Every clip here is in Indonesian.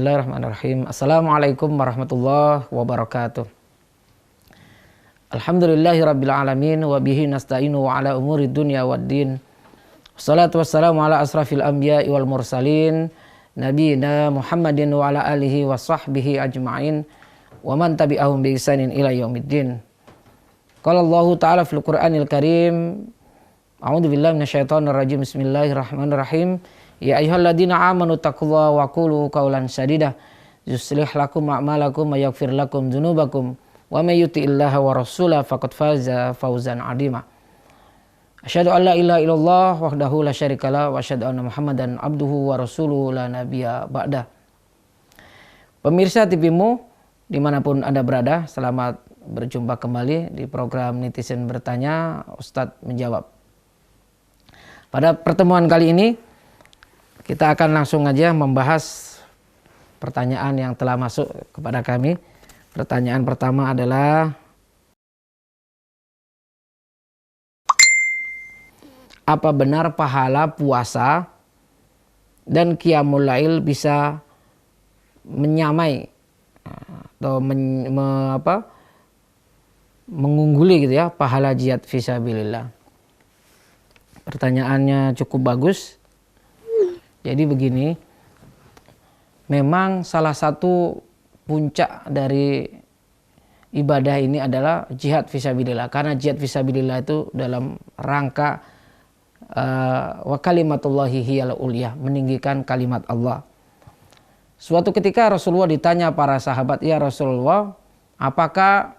Bismillahirrahmanirrahim. Assalamualaikum warahmatullahi wabarakatuh. Alhamdulillahirabbil alamin wa bihi nasta'inu ala umuri dunya waddin. Wassalatu wassalamu ala asrafil anbiya'i wal mursalin nabiyina Muhammadin wa ala alihi wa sahbihi ajma'in wa man tabi'ahum bi ihsanin ila yaumiddin. Qala Allahu ta'ala fil Qur'anil Karim. A'udzu billahi minasyaitonir rajim. Bismillahirrahmanirrahim. Ya ayyuhalladzina amanu taqullaha wa qulu qawlan sadida yuslih lakum a'malakum wa yaghfir lakum dzunubakum wa may yuti'illaha wa rasulahu faqad faza fawzan 'azima. Asyhadu an la ilaha illallah wahdahu la syarikalah wa asyhadu anna Muhammadan abduhu wa rasuluhu la nabiyya ba'da. Pemirsa TVmu dimanapun Anda berada, selamat berjumpa kembali di program Netizen Bertanya, Ustadz Menjawab. Pada pertemuan kali ini kita akan langsung aja membahas pertanyaan yang telah masuk kepada kami. Pertanyaan pertama adalah, apa benar pahala puasa dan qiyamul lail bisa menyamai atau mengungguli gitu ya pahala jihad fisabilillah? Pertanyaannya cukup bagus. Jadi begini, memang salah satu puncak dari ibadah ini adalah jihad fisabilillah. Karena jihad fisabilillah itu dalam rangka wa kalimatullahi hiyal uliyah, meninggikan kalimat Allah. Suatu ketika Rasulullah ditanya para sahabat, ya Rasulullah, apakah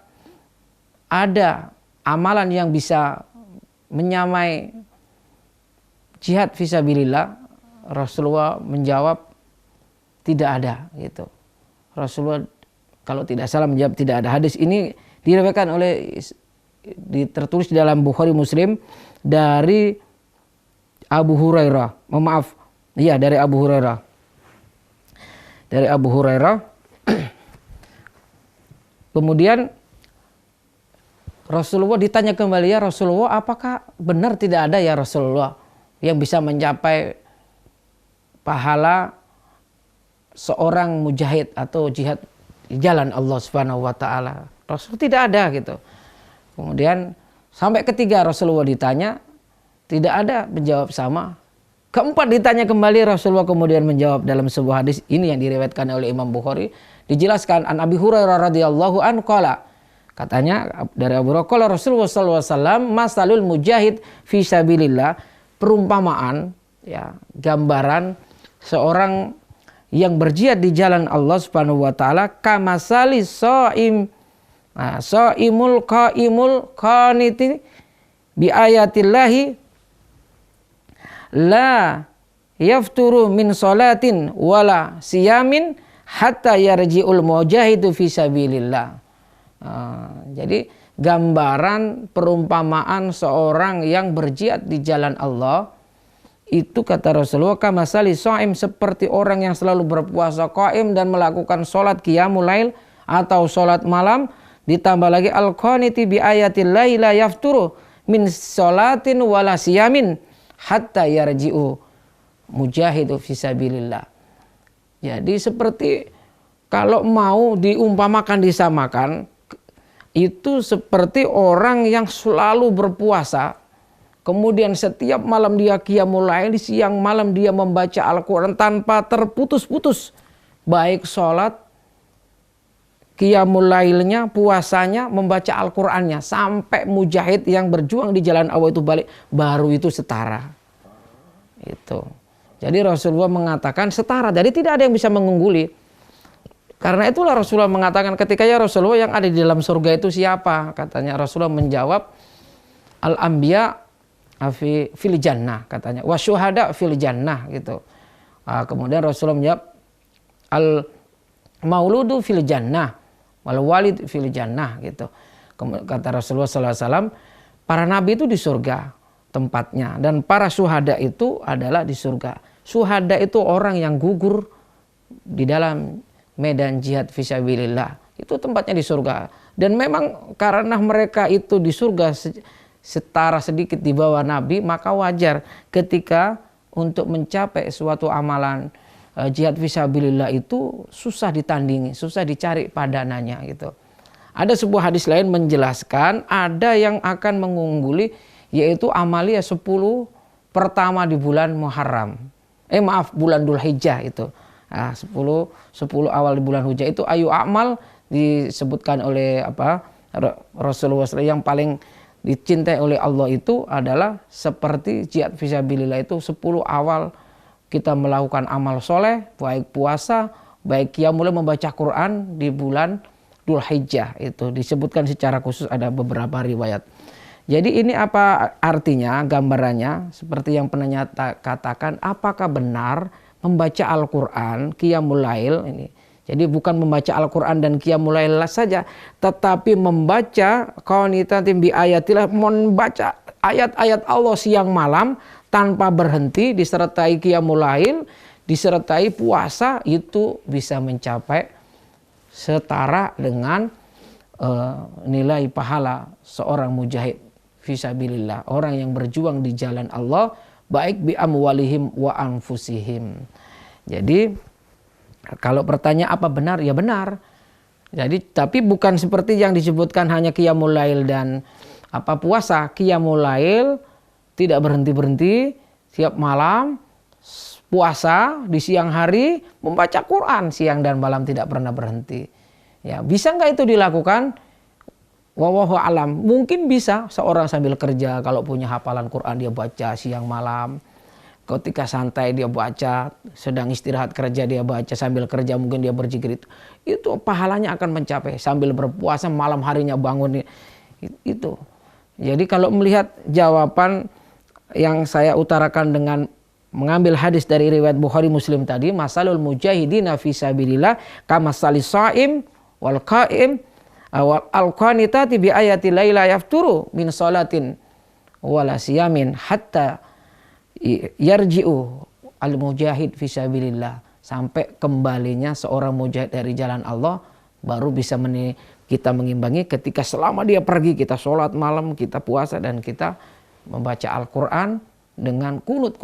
ada amalan yang bisa menyamai jihad fisabilillah? Rasulullah menjawab, tidak ada gitu. Rasulullah kalau tidak salah menjawab tidak ada. Hadis ini diriwayatkan tertulis di dalam Bukhari Muslim dari Abu Hurairah. Dari Abu Hurairah. Dari Abu Hurairah. Kemudian Rasulullah ditanya kembali, ya Rasulullah, apakah benar tidak ada ya Rasulullah yang bisa mencapai pahala seorang mujahid atau jihad di jalan Allah Subhanahu wa taala? Rasul tidak ada gitu. Kemudian sampai ketiga Rasulullah ditanya, tidak ada, menjawab sama. Keempat ditanya kembali, Rasulullah kemudian menjawab dalam sebuah hadis ini yang diriwayatkan oleh Imam Bukhari, dijelaskan an Abi Hurairah radhiyallahu anhu qala, katanya dari Abu Hurairah, Rasulullah sallallahu alaihi wasallam, masalul mujahid fi sabilillah, perumpamaan ya, gambaran seorang yang berjihad di jalan Allah Subhanahu wa taala, kamasali shaimul qaimul qaniti bi ayatillahi la yafturu min salatin wala siyamin hatta yarji'ul mujahidu fi sabilillah. Jadi gambaran perumpamaan seorang yang berjihad di jalan Allah itu, kata Rasulullah, kamasali shaim, seperti orang yang selalu berpuasa qaim dan melakukan sholat qiyamul lail atau sholat malam, ditambah lagi al-qaniti bi ayatillahi la yafturu min sholatin wala siyamin hatta yarji'u mujahidu fisabilillah. Jadi seperti kalau mau diumpamakan, disamakan, itu seperti orang yang selalu berpuasa, kemudian setiap malam dia qiyamul lail, siang malam dia membaca Al-Quran tanpa terputus-putus. Baik sholat, qiyamul lailnya, puasanya, membaca Al-Qurannya. Sampai mujahid yang berjuang di jalan Allah itu balik, baru itu setara. Itu. Jadi Rasulullah mengatakan setara, jadi tidak ada yang bisa mengungguli. Karena itulah Rasulullah mengatakan, ketika ya Rasulullah, yang ada di dalam surga itu siapa? Katanya Rasulullah menjawab, al-anbiya fil jannah, katanya, wasyuhada fil jannah gitu. Kemudian Rasulullah menjawab, al mauludu fil jannah wal walid fil jannah gitu. Kata Rasulullah sallallahu alaihi wasallam, para nabi itu di surga tempatnya, dan para syuhada itu adalah di surga. Syuhada itu orang yang gugur di dalam medan jihad fisabilillah, itu tempatnya di surga. Dan memang karena mereka itu di surga setara sedikit di bawah Nabi, maka wajar ketika untuk mencapai suatu amalan jihad fisabilillah itu susah ditandingi, susah dicari padanannya gitu. Ada sebuah hadis lain menjelaskan ada yang akan mengungguli, yaitu amalia 10 pertama di bulan Muharram. Bulan Dzulhijjah itu. Nah, 10 awal di bulan Hijjah itu ayu amal disebutkan oleh Rasulullah SAW yang paling dicintai oleh Allah itu adalah seperti jihad fisabilillah itu 10 awal kita melakukan amal soleh, baik puasa, baik qiyamul membaca Quran di bulan Dzulhijjah. Itu disebutkan secara khusus, ada beberapa riwayat. Jadi ini apa artinya, gambarannya seperti yang penanya katakan, apakah benar membaca Al-Quran qiyamul lail ini? Jadi bukan membaca Al-Quran dan qiyamul lail saja, tetapi membaca qanitatin bi ayatillah, membaca ayat-ayat Allah siang malam tanpa berhenti, disertai qiyamul lail, disertai puasa, itu bisa mencapai setara dengan nilai pahala seorang mujahid fisabilillah, orang yang berjuang di jalan Allah, baik bi amwalihim wa anfusihim. Jadi kalau pertanyaan apa benar, ya benar. Jadi tapi bukan seperti yang disebutkan hanya qiyamul lail dan puasa. Qiyamul lail tidak berhenti-berhenti, tiap malam puasa, di siang hari membaca Quran, siang dan malam tidak pernah berhenti. Ya, bisa nggak itu dilakukan? Wallahu alam. Mungkin bisa seorang sambil kerja, kalau punya hafalan Quran dia baca siang malam. Ketika santai dia baca, sedang istirahat kerja dia baca, sambil kerja mungkin dia berzikir, itu pahalanya akan mencapai. Sambil berpuasa malam harinya bangun itu. Jadi kalau melihat jawaban yang saya utarakan dengan mengambil hadis dari riwayat Bukhari Muslim tadi, masalul mujahidina fisabilillah kamasalis shaim wal qaim wal alqanitati bi ayati laila yafturu min salatin wala siyamin hatta yarji'u al mujahid fisabilillah, sampai kembalinya seorang mujahid dari jalan Allah baru bisa kita mengimbangi ketika selama dia pergi kita sholat malam, kita puasa, dan kita membaca Al-Quran dengan kunut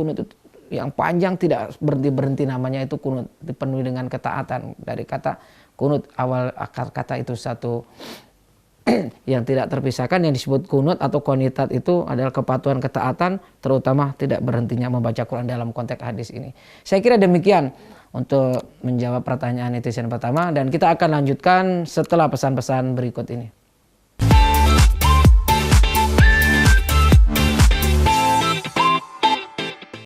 yang panjang, tidak berhenti-berhenti, namanya itu kunut, dipenuhi dengan ketaatan. Dari kata kunut, awal akar kata itu satu yang tidak terpisahkan, yang disebut kunut atau qanitat itu adalah kepatuhan, ketaatan, terutama tidak berhentinya membaca Quran dalam konteks hadis ini. Saya kira demikian untuk menjawab pertanyaan netizen pertama, dan kita akan lanjutkan setelah pesan-pesan berikut ini.